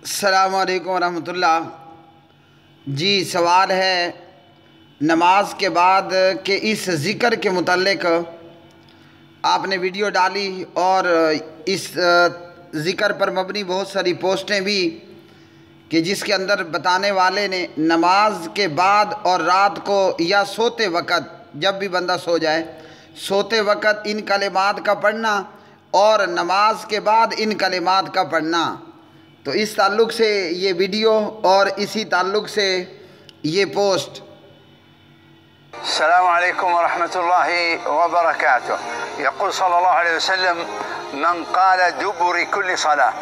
السلام علیکم ورحمۃ اللہ۔ جی سوال ہے نماز کے بعد کہ اس ذکر کے متعلق آپ نے ویڈیو ڈالی اور اس ذکر پر مبنی بہت ساری پوسٹیں بھی کہ جس کے اندر بتانے والے نے نماز کے بعد اور رات کو یا سوتے وقت جب بھی بندہ سو جائے سوتے وقت ان کلمات کا پڑھنا اور نماز کے بعد ان کلمات کا پڑھنا، تو اس تعلق سے یہ ویڈیو اور اسی تعلق سے یہ پوسٹ۔ السلام عليكم ورحمة الله وبركاته. يقول صلى الله عليه وسلم من قال دبر كل صلاة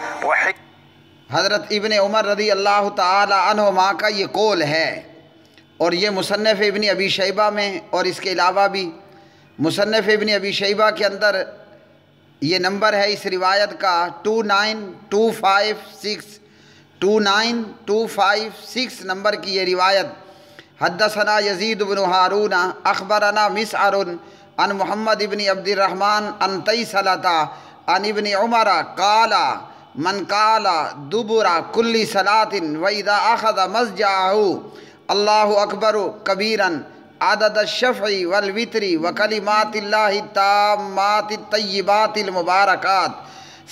حضرت ابن عمر رضی اللہ تعالی عنہما کا یہ قول ہے، اور یہ مصنف ابن ابی شیبہ میں اور اس کے علاوہ بھی مصنف ابن ابی شیبہ کے اندر یہ نمبر ہے اس روایت کا 29256 نمبر کی یہ روایت۔ حدثنا یزید بن ہارون اخبرنا مسعر عن محمد بن عبد الرحمن عن تیسلۃ عن ابن عمر قال من قال دبر كل صلاة واذا اخذ مضجعه اللہ اکبر کبیرا عدد الشفع والوتر وکلمات اللہ التامات الطیبات المبارکات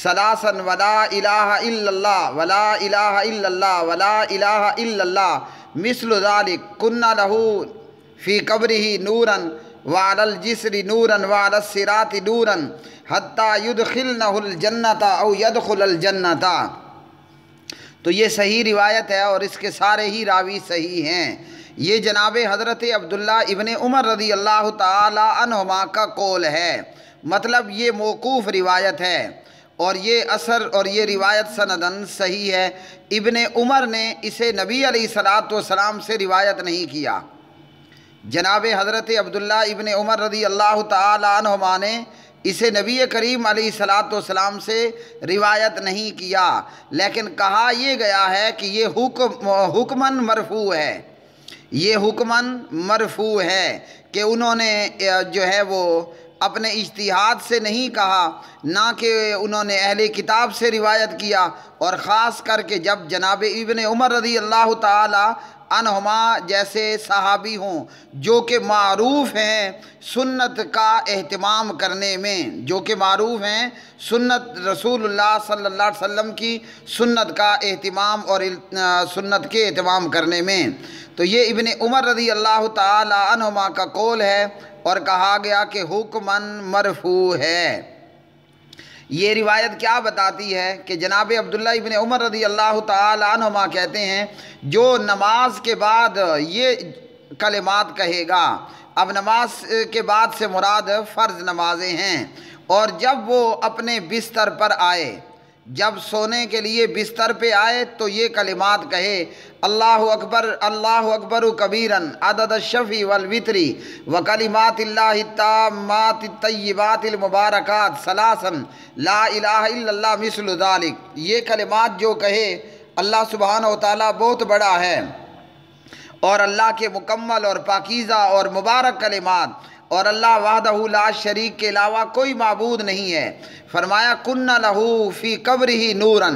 ثلاثا ولا الہ الا اللہ ولا الہ الا اللہ ولا الہ الا اللہ مثل ذلك كنا له في قبره نورا وعلى الجسر نورا وعلى الصراط نورا حتى يدخلنه الجنة او يدخل الجنة۔ تو یہ صحیح روایت ہے اور اس کے سارے ہی راوی صحیح ہیں۔ یہ جناب حضرت عبداللہ ابن عمر رضی اللہ تعالی عنہما کا قول ہے، مطلب یہ موقوف روایت ہے اور یہ اثر اور یہ روایت سندن صحیح ہے۔ ابن عمر نے اسے نبی علیہ الصلوۃ والسلام سے روایت نہیں کیا، جناب حضرت عبداللہ ابن عمر رضی اللہ تعالی عنہما نے اسے نبی کریم علیہ الصلوۃ والسلام سے روایت نہیں کیا، لیکن کہا یہ گیا ہے کہ یہ حکماً مرفوع ہے، یہ حکماً مرفوع ہے کہ انہوں نے جو ہے وہ اپنے اجتہاد سے نہیں کہا، نہ کہ انہوں نے اہل کتاب سے روایت کیا، اور خاص کر کے جب جناب ابن عمر رضی اللہ تعالی عنہما جیسے صحابی ہوں جو کہ معروف ہیں سنت کا اہتمام کرنے میں، جو کہ معروف ہیں سنت رسول اللہ صلی اللہ علیہ وسلم کی سنت کا اہتمام اور سنت کے اہتمام کرنے میں، تو یہ ابن عمر رضی اللہ تعالی عنہما کا قول ہے اور کہا گیا کہ حکماً مرفوع ہے۔ یہ روایت کیا بتاتی ہے کہ جناب عبداللہ ابن عمر رضی اللہ تعالی عنہما کہتے ہیں جو نماز کے بعد یہ کلمات کہے گا، اب نماز کے بعد سے مراد فرض نمازیں ہیں، اور جب وہ اپنے بستر پر آئے، جب سونے کے لیے بستر پہ آئے تو یہ کلمات کہے اللہ اکبر کبیرا عدد الشفع والوتر وکلمات اللہ التامات الطیبات المبارکات ثلاثا لا الہ الا اللہ مثل ذلك۔ یہ کلمات جو کہے اللہ سبحانہ وتعالی بہت بڑا ہے، اور اللہ کے مکمل اور پاکیزہ اور مبارک کلمات، اور اللہ وحدہ لا شریک کے علاوہ کوئی معبود نہیں ہے۔ فرمایا کنا لہو فی قبرہ نورا،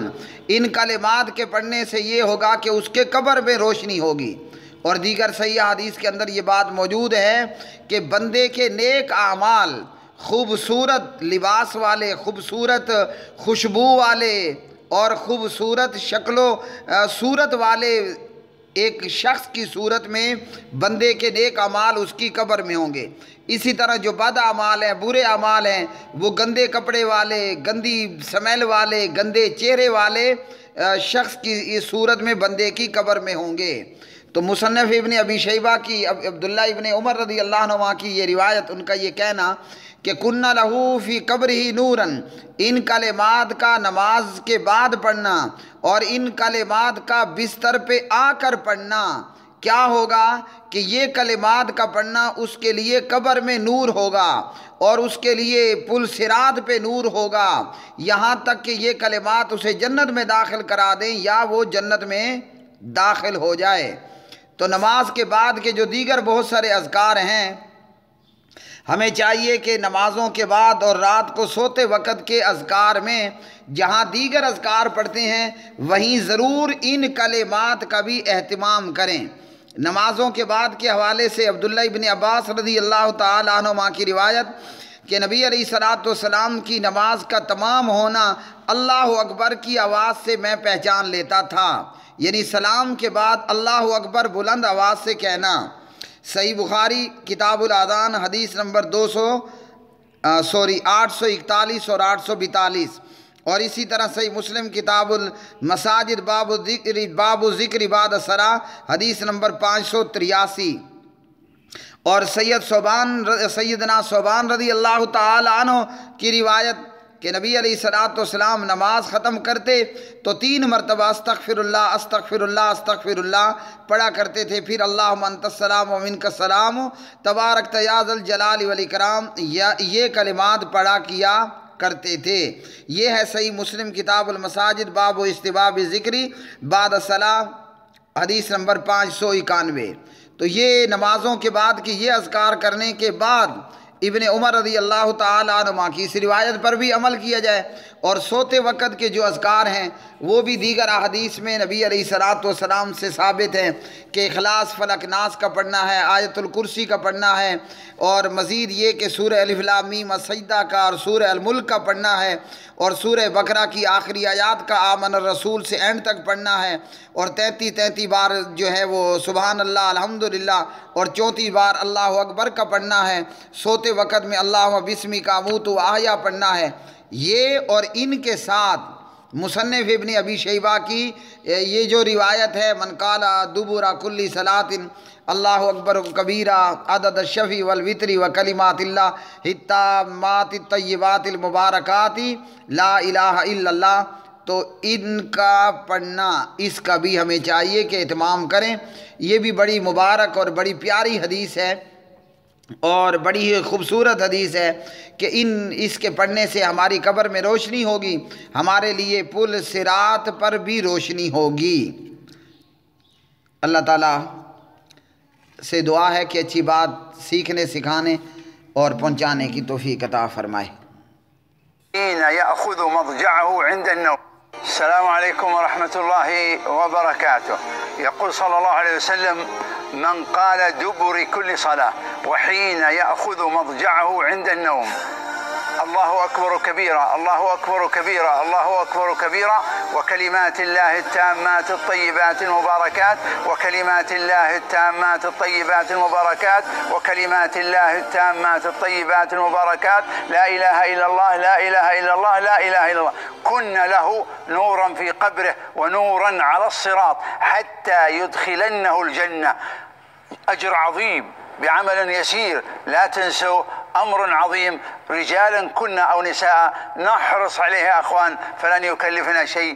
ان کلمات کے پڑھنے سے یہ ہوگا کہ اس کے قبر میں روشنی ہوگی، اور دیگر صحیح حدیث کے اندر یہ بات موجود ہے کہ بندے کے نیک اعمال خوبصورت لباس والے، خوبصورت خوشبو والے اور خوبصورت شکل و صورت والے ایک شخص کی صورت میں بندے کے نیک اعمال اس کی قبر میں ہوں گے، اسی طرح جو بد اعمال ہیں، برے اعمال ہیں، وہ گندے کپڑے والے، گندی سمیل والے، گندے چہرے والے شخص کی صورت میں بندے کی قبر میں ہوں گے۔ تو مصنف ابن ابی شیبہ کی عبداللہ ابن عمر رضی اللہ عنہ کی یہ روایت، ان کا یہ کہنا کہ کننا لہو فی قبرہ نورا، ان کلمات کا نماز کے بعد پڑھنا اور ان کلمات کا بستر پہ آ کر پڑھنا کیا ہوگا کہ یہ کلمات کا پڑھنا اس کے لیے قبر میں نور ہوگا، اور اس کے لیے پل صراط پہ نور ہوگا، یہاں تک کہ یہ کلمات اسے جنت میں داخل کرا دیں یا وہ جنت میں داخل ہو جائے۔ تو نماز کے بعد کے جو دیگر بہت سارے اذکار ہیں، ہمیں چاہیے کہ نمازوں کے بعد اور رات کو سوتے وقت کے اذکار میں جہاں دیگر اذکار پڑھتے ہیں وہیں ضرور ان کلمات کا بھی اہتمام کریں۔ نمازوں کے بعد کے حوالے سے عبداللہ ابن عباس رضی اللہ تعالی عنہما کی روایت کہ نبی علیہ الصلوۃ والسلام کی نماز کا تمام ہونا اللہ اکبر کی آواز سے میں پہچان لیتا تھا، یعنی سلام کے بعد اللہ اکبر بلند آواز سے کہنا۔ صحیح بخاری کتاب الاذان حدیث نمبر 841 اور 842، اور اسی طرح صحیح مسلم کتاب المساجد باب ذکر بعد الصلاۃ حدیث نمبر 583، اور سیدنا ثوبان رضی اللہ تعالی عنہ کی روایت کہ نبی علیہ الصلوۃ والسلام نماز ختم کرتے تو 3 مرتبہ استغفر اللہ استغفر اللہ استغفر اللہ پڑھا کرتے تھے، پھر اللہم انت السلام و منک السلام تبارک یا ذا الجلال والاکرام، یہ کلمات پڑھا کیا کرتے تھے۔ یہ ہے صحیح مسلم کتاب المساجد باب استحباب ذکری بعد الصلاۃ حدیث نمبر 591۔ تو یہ نمازوں کے بعد کی یہ اذکار کرنے کے بعد ابن عمر رضی اللہ تعالی عنہما کی اس روایت پر بھی عمل کیا جائے، اور سوتے وقت کے جو اذکار ہیں وہ بھی دیگر احادیث میں نبی علیہ الصلوۃ والسلام سے ثابت ہیں کہ اخلاص فلق ناس کا پڑھنا ہے، آیت الکرسی کا پڑھنا ہے، اور مزید یہ کہ سورہ الف لام میم السجدہ کا اور سورہ الملک کا پڑھنا ہے، اور سورہ بقرہ کی آخری آیات کا آمن الرسول سے اینڈ تک پڑھنا ہے، اور 33 بار جو ہے وہ سبحان اللہ الحمدللہ اور 34 بار اللہ اکبر کا پڑھنا ہے۔ سوتے وقت میں اللہم بسمک اموت و احیا پڑھنا ہے۔ یہ اور ان کے ساتھ مصنف ابن ابی شیبہ کی یہ جو روایت ہے من قال دبر کل صلاۃ اللہ اکبر کبیرہ عدد الشفع والوتر وکلمات اللہ التامات الطیبات المبارکات لا الہ الا اللہ، تو ان کا پڑھنا اس کا بھی ہمیں چاہیے کہ اہتمام کریں۔ یہ بھی بڑی مبارک اور بڑی پیاری حدیث ہے اور بڑی خوبصورت حدیث ہے کہ اس کے پڑھنے سے ہماری قبر میں روشنی ہوگی، ہمارے لیے پل صراط پر بھی روشنی ہوگی۔ اللہ تعالیٰ سے دعا ہے کہ اچھی بات سیکھنے سکھانے اور پہنچانے کی توفیق عطا فرمائے۔ يأخذ مضجعه عند النوم۔ السلام عليكم ورحمة الله وبركاته. يقول صلى الله عليه وسلم من قال دبر كل صلاة وحين يأخذ مضجعه عند النوم الله أكبر كبيرا الله أكبر كبيرا الله أكبر كبيرا وكلمات الله التامات الطيبات المباركات وكلمات الله التامات الطيبات المباركات وكلمات الله التامات الطيبات المباركات لا إله إلا الله لا إله إلا الله لا إله إلا الله كن له نورا في قبره ونورا على الصراط حتى يدخلنه الجنة. أجر عظيم بعمل يسير، لا تنسوا أمر عظيم، رجالا كنا أو نساء نحرص عليه يا أخوان فلن يكلفنا شيء.